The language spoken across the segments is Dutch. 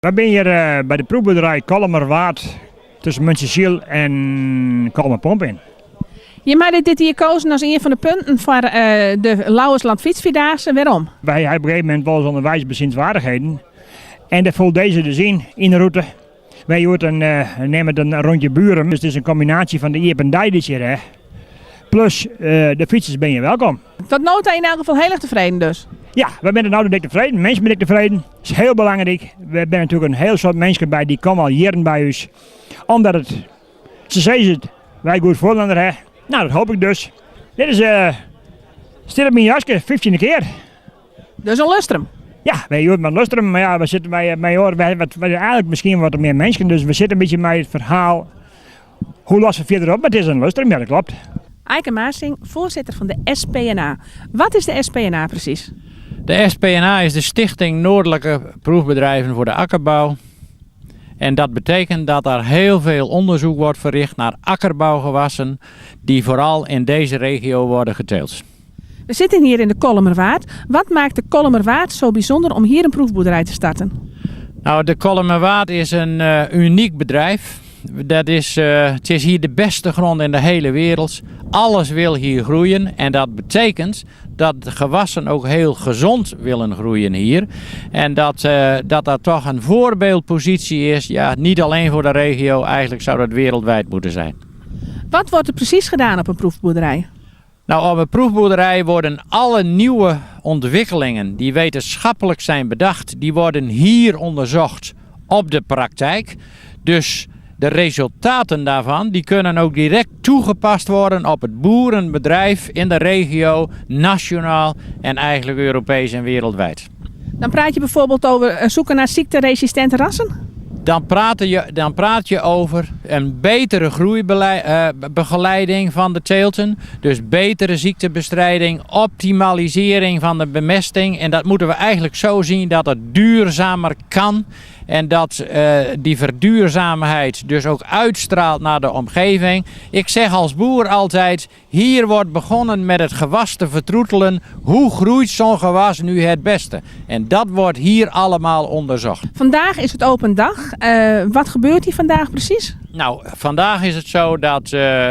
We zijn hier bij de proefboerderij Kolmerwaard tussen Muntjesziel en Kolmerpomp in. Je maakt dit hier kozen als een van de punten voor de Lauwersland Fietsvierdaagse. Waarom? Wij hebben op een gegeven moment wel eens onderwijs bezienswaardigheden. En dat voelt deze dus in de route. Wij nemen het een rondje Buren. Dus het is een combinatie van de Iep en Dij dit hier. Plus de fietsers ben je welkom. Tot nota in elk geval heel erg tevreden dus. Ja, we zijn nou dik tevreden. Mensen ben ik tevreden. Dat is heel belangrijk. We hebben natuurlijk een heel soort mensen bij die komen al jaren bij ons. Omdat ze zeggen het, wij goed voorlander hebben. Nou, dat hoop ik dus. Dit is stil op mijn jasje, 15e keer. Dus een lustrum. Ja, wij horen met lustrum, maar ja, we zitten bij horen eigenlijk misschien wat meer mensen. Dus we zitten een beetje bij het verhaal. Hoe lossen we verder op? Maar het is een lustrum, ja dat klopt. Eike Maasing, voorzitter van de SPNA. Wat is de SPNA precies? De SPNA is de Stichting Noordelijke Proefbedrijven voor de Akkerbouw. En dat betekent dat er heel veel onderzoek wordt verricht naar akkerbouwgewassen die vooral in deze regio worden geteeld. We zitten hier in de Kolmerwaard. Wat maakt de Kolmerwaard zo bijzonder om hier een proefboerderij te starten? Nou, de Kolmerwaard is een uniek bedrijf. Het is hier de beste grond in de hele wereld. Alles wil hier groeien en dat betekent dat de gewassen ook heel gezond willen groeien hier. En dat toch een voorbeeldpositie is, ja, niet alleen voor de regio, eigenlijk zou dat wereldwijd moeten zijn. Wat wordt er precies gedaan op een proefboerderij? Nou, op een proefboerderij worden alle nieuwe ontwikkelingen die wetenschappelijk zijn bedacht, die worden hier onderzocht op de praktijk. Dus de resultaten daarvan die kunnen ook direct toegepast worden op het boerenbedrijf in de regio, nationaal en eigenlijk Europees en wereldwijd. Dan praat je bijvoorbeeld over zoeken naar ziekteresistente rassen? Dan praat je over een betere groeibegeleiding van de teelten. Dus betere ziektebestrijding, optimalisering van de bemesting. En dat moeten we eigenlijk zo zien dat het duurzamer kan. En dat die verduurzaamheid dus ook uitstraalt naar de omgeving. Ik zeg als boer altijd, hier wordt begonnen met het gewas te vertroetelen. Hoe groeit zo'n gewas nu het beste? En dat wordt hier allemaal onderzocht. Vandaag is het open dag. Wat gebeurt hier vandaag precies? Nou, vandaag is het zo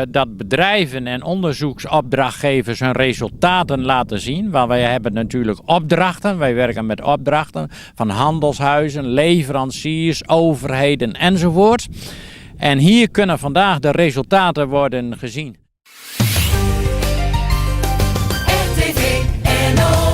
dat bedrijven en onderzoeksopdrachtgevers hun resultaten laten zien. Want wij hebben natuurlijk opdrachten. Wij werken met opdrachten van handelshuizen, leveranciers, overheden enzovoort. En hier kunnen vandaag de resultaten worden gezien. RTV NL